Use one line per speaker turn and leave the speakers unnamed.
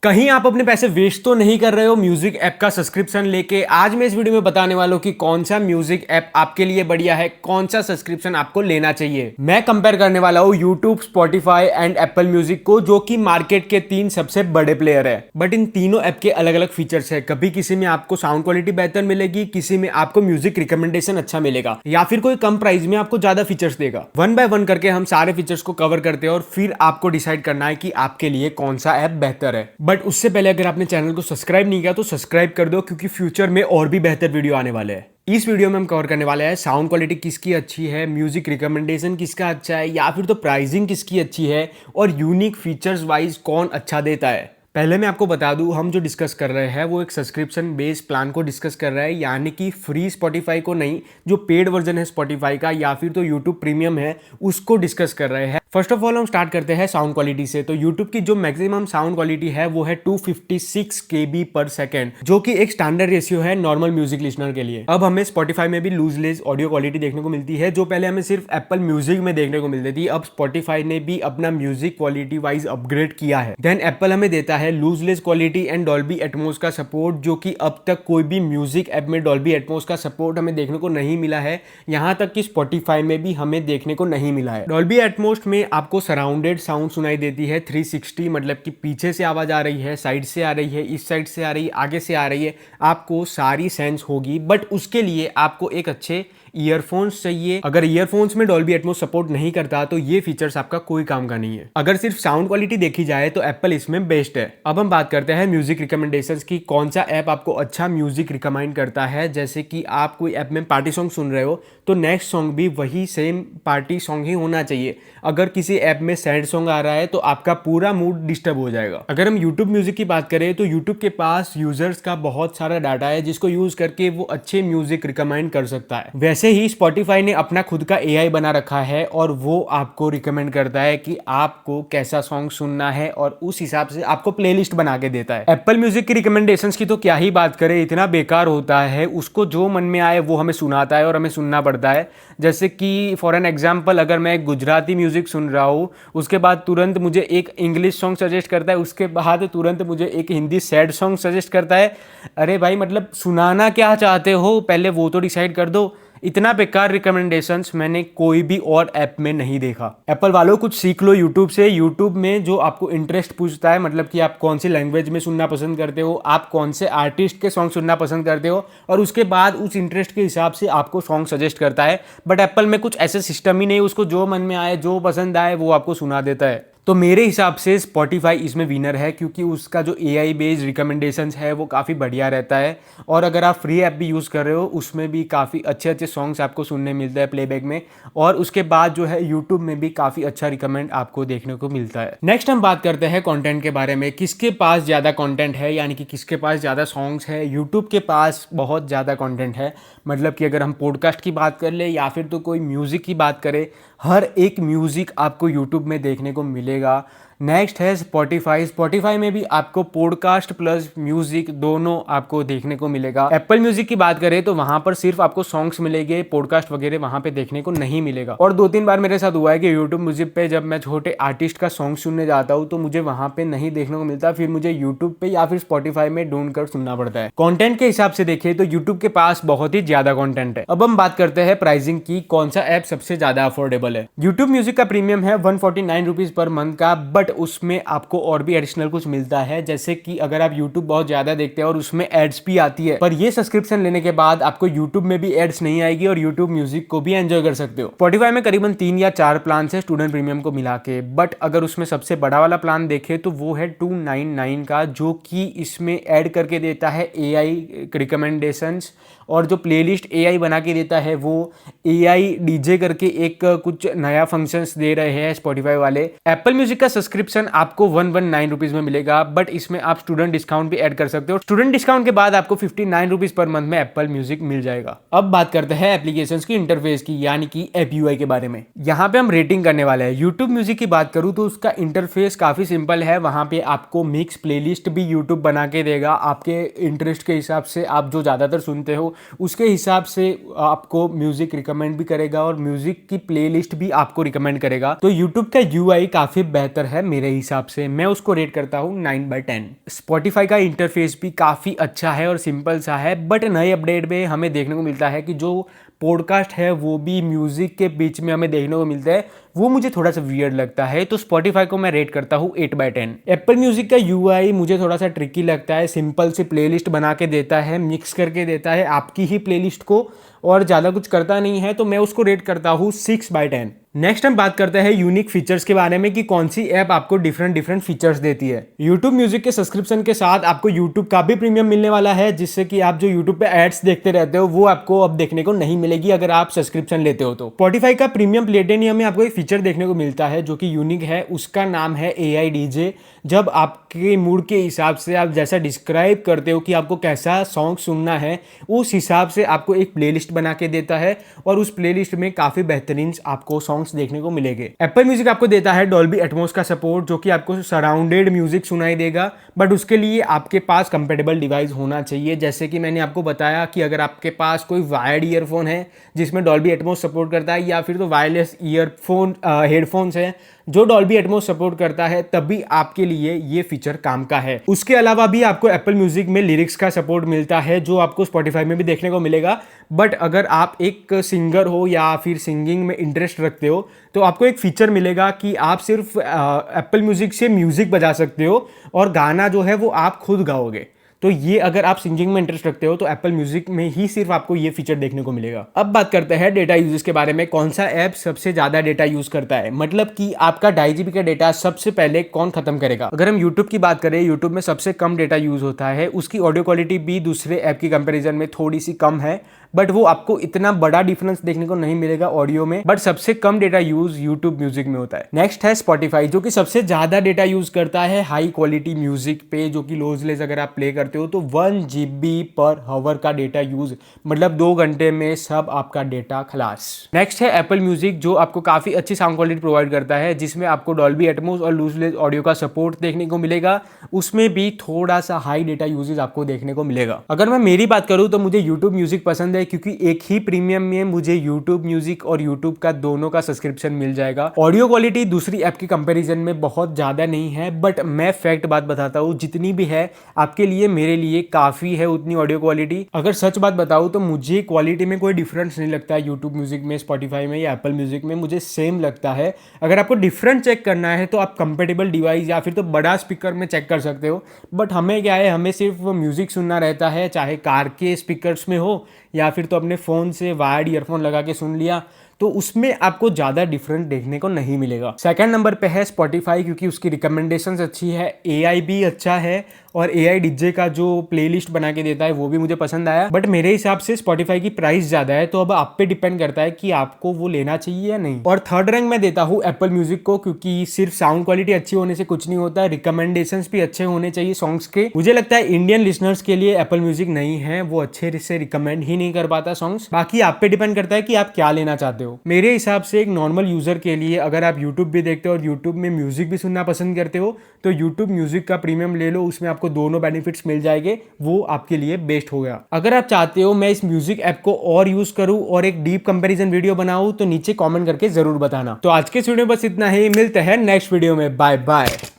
कहीं आप अपने पैसे वेस्ट तो नहीं कर रहे हो म्यूजिक ऐप का सब्सक्रिप्शन लेके। आज मैं इस वीडियो में बताने वाला हूं कि कौन सा म्यूजिक ऐप आपके लिए बढ़िया है, कौन सा सब्सक्रिप्शन आपको लेना चाहिए। मैं कंपेयर करने वाला हूं YouTube, Spotify and Apple music को, जो कि मार्केट के 3 सबसे बड़े प्लेयर है। बट इन तीनों ऐप के अलग अलग फीचर्स है। कभी किसी में आपको साउंड क्वालिटी बेहतर मिलेगी, किसी में आपको म्यूजिक रिकमेंडेशन अच्छा मिलेगा, या फिर कोई कम प्राइस में आपको ज्यादा फीचर्स देगा। वन बाय वन करके हम सारे फीचर्स को कवर करते हैं और फिर आपको डिसाइड करना है कि आपके लिए कौन सा ऐप बेहतर है। बट उससे पहले अगर आपने चैनल को सब्सक्राइब नहीं किया तो सब्सक्राइब कर दो, क्योंकि फ्यूचर में और भी बेहतर वीडियो आने वाले हैं। इस वीडियो में हम कवर करने वाले हैं साउंड क्वालिटी किसकी अच्छी है, म्यूजिक रिकमेंडेशन किसका अच्छा है, या फिर तो प्राइसिंग किसकी अच्छी है, और यूनिक फीचर्स वाइज कौन अच्छा देता है। पहले मैं आपको बता दूं, हम जो डिस्कस कर रहे हैं वो एक सब्सक्रिप्शन बेस्ड प्लान को डिस्कस कर रहे हैं, यानी कि फ्री स्पॉटिफाई को नहीं, जो पेड वर्जन है स्पॉटिफाई का या फिर तो यूट्यूब प्रीमियम है उसको डिस्कस कर रहे हैं। फर्स्ट ऑफ ऑल हम स्टार्ट करते हैं साउंड क्वालिटी से। तो यूट्यूब की जो मैक्सिमम साउंड क्वालिटी है वो है 256 KB पर सेकेंड, जो कि एक स्टैंडर्ड रेशियो है नॉर्मल म्यूजिक लिसनर के लिए। अब हमें स्पॉटिफाई में भी लूज लेस ऑडियो क्वालिटी देखने को मिलती है, जो पहले हमें सिर्फ एप्पल म्यूजिक में देखने को मिलती थी। अब स्पॉटिफाई ने भी अपना म्यूजिक क्वालिटी वाइज अपग्रेड किया है। देन एप्पल हमें देता है lossless quality and Dolby Atmos का सपोर्ट, जो कि अब तक कोई भी म्यूजिक ऐप में डॉल्बी एटमॉस का सपोर्ट हमें देखने को नहीं मिला है। यहां तक कि स्पॉटिफाई में भी हमें देखने को नहीं मिला है। डॉल्बी एटमॉस में आपको सराउंडेड साउंड सुनाई देती है 360, मतलब कि पीछे से आवाज आ रही है, साइड से आ रही है, इस साइड से आ रही है, आगे से आ रही है, आपको सारी सेंस होगी। बट उसके लिए आपको एक अच्छे ईयरफोन्स चाहिए। अगर ईयरफोन्स में डॉल्बी एटमॉस सपोर्ट नहीं करता तो ये फीचर्स आपका कोई काम का नहीं है। अगर सिर्फ साउंड क्वालिटी देखी जाए तो एप्पल इसमें बेस्ट है। अब हम बात करते हैं म्यूजिक रिकमेंडेशंस की, कौन सा ऐप आपको अच्छा म्यूजिक रिकमेंड करता है। जैसे कि आप कोई ऐप में पार्टी सॉन्ग सुन रहे हो तो नेक्स्ट सॉन्ग भी वही सेम पार्टी सॉन्ग ही होना चाहिए। अगर किसी ऐप में सैड सॉन्ग आ रहा है तो आपका पूरा मूड डिस्टर्ब हो जाएगा। अगर हम यूट्यूब म्यूजिक की बात करें तो यूट्यूब के पास यूजर्स का बहुत सारा डाटा है, जिसको यूज करके वो अच्छे म्यूजिक रिकमेंड कर सकता है। वैसे ही स्पॉटिफाई ने अपना खुद का AI बना रखा है और वो आपको रिकमेंड करता है कि आपको कैसा सॉन्ग सुनना है और उस हिसाब से आपको प्लेलिस्ट बना के देता है। एप्पल म्यूजिक की रिकमेंडेशंस की तो क्या ही बात करें, इतना बेकार होता है। उसको जो मन में आए वो हमें सुनाता है और हमें सुनना पड़ता है। जैसे कि फॉर एन एग्जाम्पल, अगर मैं गुजराती म्यूजिक सुन रहा हूँ, उसके बाद तुरंत मुझे एक इंग्लिश सॉन्ग सजेस्ट करता है, उसके बाद तुरंत मुझे एक हिंदी सैड सॉन्ग सजेस्ट करता है। अरे भाई, मतलब सुनाना क्या चाहते हो, पहले वो तो डिसाइड कर दो। इतना बेकार रिकमेंडेशंस मैंने कोई भी और ऐप में नहीं देखा। एप्पल वालों, कुछ सीख लो यूट्यूब से। यूट्यूब में जो आपको इंटरेस्ट पूछता है, मतलब कि आप कौन सी लैंग्वेज में सुनना पसंद करते हो, आप कौन से आर्टिस्ट के सॉन्ग सुनना पसंद करते हो, और उसके बाद उस इंटरेस्ट के हिसाब से आपको सॉन्ग सजेस्ट करता है। बट एप्पल में कुछ ऐसे सिस्टम ही नहीं, उसको जो मन में आए, जो पसंद आए वो आपको सुना देता है। तो मेरे हिसाब से स्पॉटिफाई इसमें विनर है, क्योंकि उसका जो AI बेस्ड रिकमेंडेशंस है वो काफ़ी बढ़िया रहता है। और अगर आप फ्री ऐप भी यूज़ कर रहे हो, उसमें भी काफ़ी अच्छे अच्छे सॉन्ग्स आपको सुनने मिलते हैं प्लेबैक में। और उसके बाद जो है यूट्यूब में भी काफ़ी अच्छा रिकमेंड आपको देखने को मिलता है। नेक्स्ट हम बात करते हैं कंटेंट के बारे में। किसके पास ज़्यादा कंटेंट है, यानी कि किसके पास ज़्यादा सॉन्ग्स है। यूट्यूब के पास बहुत ज़्यादा कंटेंट है, मतलब कि अगर हम पॉडकास्ट की बात कर ले या फिर तो कोई म्यूज़िक की बात करें, हर एक म्यूजिक आपको यूट्यूब में देखने को मिलेगा। नेक्स्ट है स्पॉटिफाई। स्पॉटिफाई में भी आपको पॉडकास्ट प्लस म्यूजिक दोनों आपको देखने को मिलेगा। एप्पल म्यूजिक की बात करें तो वहां पर सिर्फ आपको सॉन्ग्स मिलेंगे, पॉडकास्ट वगैरह वहां पे देखने को नहीं मिलेगा। और 2-3 बार मेरे साथ हुआ है कि यूट्यूब म्यूजिक पे जब मैं छोटे आर्टिस्ट का सॉन्ग सुनने जाता हूँ तो मुझे वहां पे नहीं देखने को मिलता, फिर मुझे यूट्यूब पे या फिर स्पॉटिफाई में ढूंढ कर सुनना पड़ता है। कॉन्टेंट के हिसाब से देखें तो यूट्यूब के पास बहुत ही ज्यादा कॉन्टेंट है। अब हम बात करते हैं प्राइसिंग की, कौन सा ऐप सबसे ज्यादा अफोर्डेबल है। यूट्यूब म्यूजिक का प्रीमियम है 149 रुपीज पर मंथ का, बट उसमें आपको और भी एडिशनल कुछ मिलता है। जैसे कि अगर आप YouTube बहुत ज्यादा देखते हैं और उसमें एड्स भी आती है, पर ये सब्सक्रिप्शन लेने के बाद आपको YouTube में भी एड्स नहीं आएगी और YouTube म्यूजिक को भी एंजॉय कर सकते हो। Spotify में करीबन 3 या 4 प्लान है स्टूडेंट प्रीमियम को मिला के, बट अगर उसमें सबसे बड़ा वाला प्लान देखे तो वो है 299 का, जो कि इसमें ऐड करके देता है AI रिकमेंडेशंस, और जो प्लेलिस्ट AI बना के देता है वो AI DJ करके एक कुछ नया फंक्शंस दे रहे हैं Spotify वाले। एप्पल म्यूजिक का सब्सक्रिप्शन आपको 119 रुपीज में मिलेगा, बट इसमें आप स्टूडेंट डिस्काउंट भी ऐड कर सकते हो। स्टूडेंट डिस्काउंट के बाद आपको 59 रुपीज पर मंथ में एप्पल म्यूजिक मिल जाएगा। अब बात करते हैं एप्लीकेशंस की इंटरफेस की, यानी कि ऐप UI के बारे में। यहाँ पे हम रेटिंग करने वाले हैं। यूट्यूब म्यूजिक की बात करूँ तो उसका इंटरफेस काफी सिंपल है। वहां पे आपको मिक्स प्लेलिस्ट भी यूट्यूब बना के देगा, आपके इंटरेस्ट के हिसाब से, आप जो ज्यादातर सुनते हो उसके हिसाब से आपको म्यूजिक रिकमेंड भी करेगा और म्यूजिक की प्लेलिस्ट भी आपको रिकमेंड करेगा। तो यूट्यूब का UI काफी बेहतर है मेरे हिसाब से। मैं उसको रेट करता हूँ 9/10। स्पॉटिफाई का इंटरफेस भी काफ़ी अच्छा है और सिंपल सा है, बट नए अपडेट में हमें देखने को मिलता है कि जो पॉडकास्ट है वो भी म्यूजिक के बीच में हमें देखने को मिलता है, वो मुझे थोड़ा सा वियर्ड लगता है। तो स्पॉटिफाई को मैं रेट करता हूँ 8/10। एप्पल म्यूजिक का यूआई मुझे थोड़ा सा ट्रिकी लगता है, सिंपल सी प्लेलिस्ट बना के देता है, मिक्स करके देता है आपकी ही प्लेलिस्ट को, और ज़्यादा कुछ करता नहीं है, तो मैं उसको रेट करता हूँ 6/10। नेक्स्ट हम बात करते हैं यूनिक फीचर्स के बारे में कि कौन सी ऐप आपको डिफरेंट फीचर्स देती है। YouTube म्यूजिक के सब्सक्रिप्शन के साथ आपको YouTube का भी प्रीमियम मिलने वाला है, जिससे कि आप जो YouTube पे एड्स देखते रहते हो वो आपको अब देखने को नहीं मिलेगी अगर आप सब्सक्रिप्शन लेते हो तो। Spotify का प्रीमियम प्लेटिनियम में आपको एक फीचर देखने को मिलता है जो कि यूनिक है, उसका नाम है AI DJ। जब आपके मूड के हिसाब से आप जैसा डिस्क्राइब करते हो कि आपको कैसा सॉन्ग सुनना है, उस हिसाब से आपको एक प्लेलिस्ट बना के देता है, और उस प्लेलिस्ट में काफी बेहतरीन आपको सॉन्ग्स देखने को मिलेंगे। एप्पल म्यूजिक आपको देता है डॉल्बी एटमॉस का सपोर्ट, जो कि आपको सराउंडेड म्यूजिक सुनाई देगा, बट उसके लिए आपके पास कंपेटेबल डिवाइस होना चाहिए। जैसे कि मैंने आपको बताया कि अगर आपके पास कोई वायर्ड ईयरफोन है जिसमें डॉल्बी एटमॉस सपोर्ट करता है, या फिर तो वायरलेस ईयरफोन हेडफोन्स है जो डॉल्बी एटमॉस सपोर्ट करता है, तभी आपके लिए ये फीचर काम का है। उसके अलावा भी आपको एप्पल म्यूजिक में लिरिक्स का सपोर्ट मिलता है, जो आपको स्पॉटिफाई में भी देखने को मिलेगा। बट अगर आप एक सिंगर हो या फिर सिंगिंग में इंटरेस्ट रखते हो, तो आपको एक फीचर मिलेगा कि आप सिर्फ एप्पल म्यूजिक से म्यूजिक बजा सकते हो और गाना जो है वो आप खुद गाओगे। तो ये अगर आप सिंगिंग में इंटरेस्ट रखते हो तो एप्पल म्यूजिक में ही सिर्फ आपको ये फीचर देखने को मिलेगा। अब बात करते हैं डेटा यूजेस के बारे में, कौन सा ऐप सबसे ज्यादा डेटा यूज करता है, मतलब कि आपका 2.5 GB का डेटा सबसे पहले कौन खत्म करेगा। अगर हम यूट्यूब की बात करें, यूट्यूब में सबसे कम डेटा यूज होता है, उसकी ऑडियो क्वालिटी भी दूसरे ऐप की कंपेरिजन में थोड़ी सी कम है, बट वो आपको इतना बड़ा डिफरेंस देखने को नहीं मिलेगा ऑडियो में, बट सबसे कम डेटा यूज यूट्यूब म्यूजिक में होता है। नेक्स्ट है स्पॉटिफाई, जो कि सबसे ज्यादा डेटा यूज करता है हाई क्वालिटी म्यूजिक पे, जो कि लॉसलेस अगर आप प्ले करते हो तो 1 GB पर हावर का डेटा यूज, मतलब 2 घंटे में सब आपका डेटा खलास। नेक्स्ट है एप्पल म्यूजिक, जो आपको काफी अच्छी साउंड क्वालिटी प्रोवाइड करता है, जिसमें आपको डॉल्बी एटमॉस और लॉसलेस ऑडियो का सपोर्ट देखने को मिलेगा। उसमें भी थोड़ा सा हाई डेटा यूजेज आपको देखने को मिलेगा। अगर मैं मेरी बात करूं तो मुझे यूट्यूब म्यूजिक पसंद है, क्योंकि एक ही प्रीमियम में मुझे यूट्यूब म्यूजिक और यूट्यूब का दोनों का सब्सक्रिप्शन मिल जाएगा। ऑडियो क्वालिटी दूसरी ऐप के कंपैरिजन में बहुत ज्यादा नहीं है, बट मैं फैक्ट बात बताता हूँ, जितनी भी है आपके लिए मेरे लिए काफी है उतनी ऑडियो क्वालिटी। अगर सच बात बताऊँ तो मुझे क्वालिटी में कोई डिफरेंस नहीं लगता है यूट्यूब म्यूजिक में, स्पॉटिफाई में या एप्पल म्यूजिक में, मुझे सेम लगता है। अगर आपको डिफरेंट चेक करना है तो आप कंपेटेबल डिवाइस या फिर तो बड़ा स्पीकर में चेक कर सकते हो, बट हमें क्या है, हमें सिर्फ म्यूजिक सुनना रहता है, चाहे कार के स्पीकर्स में हो या फिर तो अपने फ़ोन से वायर्ड ईयरफोन लगा के सुन लिया, तो उसमें आपको ज़्यादा डिफरेंट देखने को नहीं मिलेगा। सेकंड नंबर पे है स्पॉटिफाई, क्योंकि उसकी रिकमेंडेशंस अच्छी है, एआई भी अच्छा है, और एआई डीजे का जो प्लेलिस्ट बना के देता है वो भी मुझे पसंद आया। बट मेरे हिसाब से स्पॉटिफाई की प्राइस ज़्यादा है, तो अब आप पे डिपेंड करता है कि आपको वो लेना चाहिए या नहीं। और थर्ड रैंक मैं देता हूँ एप्पल म्यूजिक को, क्योंकि सिर्फ साउंड क्वालिटी अच्छी होने से कुछ नहीं होता, रिकमेंडेशंस भी अच्छे होने चाहिए सॉन्ग्स के। मुझे लगता है इंडियन लिसनर्स के लिए एप्पल म्यूजिक नहीं है, वो अच्छे से रिकमेंड ही नहीं कर पाता सॉन्ग्स। बाकी आप पे डिपेंड करता है कि आप क्या लेना चाहते हो। मेरे हिसाब से एक नॉर्मल यूजर के लिए, अगर आप यूट्यूब भी देखते हो और यूट्यूब में म्यूजिक भी सुनना पसंद करते हो, तो यूट्यूब म्यूजिक का प्रीमियम ले लो, उसमें आपको दोनों बेनिफिट्स मिल जाएंगे, वो आपके लिए बेस्ट होगा। अगर आप चाहते हो मैं इस म्यूजिक ऐप को और यूज करूं और एक डीप कंपैरिजन वीडियो बनाऊं, तो नीचे कमेंट करके जरूर बताना। तो आज के इस वीडियो में बस इतना ही, मिलते हैं नेक्स्ट वीडियो में, बाय बाय।